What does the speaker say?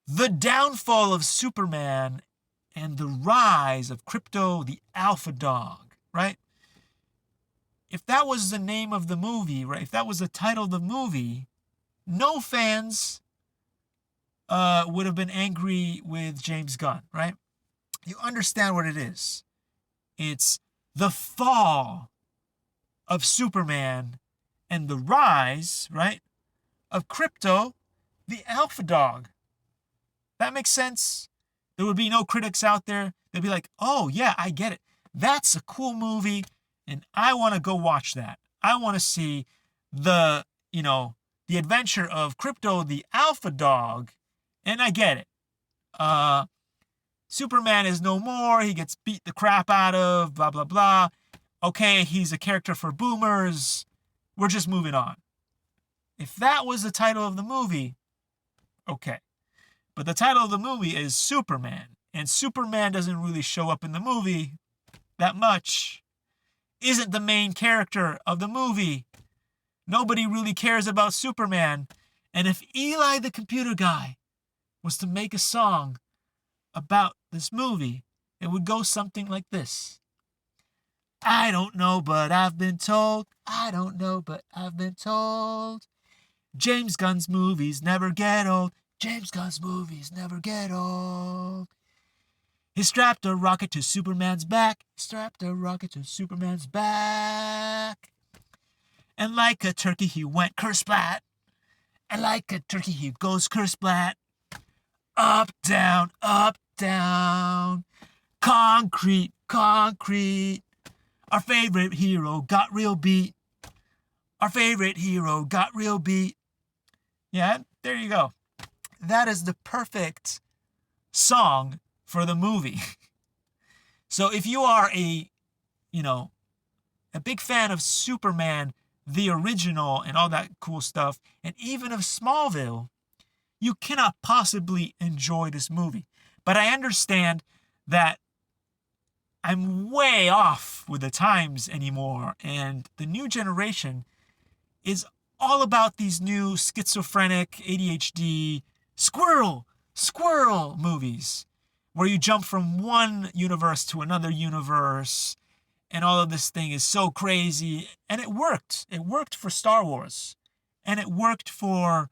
The downfall of Superman and the rise of Kryto, the alpha dog, right? If that was the name of the movie, right? If that was the title of the movie, no fans would have been angry with James Gunn, right? You understand what it is. It's the fall of Superman and the rise, right, of Kryto, the alpha dog. That makes sense? There would be no critics out there. They'd be like, oh, yeah, I get it. That's a cool movie, and I want to go watch that. I want to see the, the adventure of Kryto, the alpha dog, and I get it. Superman is no more. He gets beat the crap out of, blah, blah, blah. Okay, he's a character for boomers. We're just moving on. If that was the title of the movie, okay. But the title of the movie is Superman, and Superman doesn't really show up in the movie that much. Isn't the main character of the movie. Nobody really cares about Superman. And if Eli the computer guy was to make a song about this movie, it would go something like this. I don't know, but I've been told. I don't know, but I've been told. James Gunn's movies never get old. James Gunn's movies never get old. He strapped a rocket to Superman's back. He strapped a rocket to Superman's back. And like a turkey he went kersplat. And like a turkey he goes kersplat. Up, down, up, down. Concrete, concrete. Our favorite hero got real beat. Our favorite hero got real beat. Yeah, there you go. That is the perfect song for the movie. So if you are a big fan of Superman, the original, and all that cool stuff, and even of Smallville, you cannot possibly enjoy this movie. But I understand that I'm way off with the times anymore, and the new generation is all about these new schizophrenic, ADHD, squirrel movies, where you jump from one universe to another universe, and all of this thing is so crazy. And it worked. It worked for Star Wars, and it worked for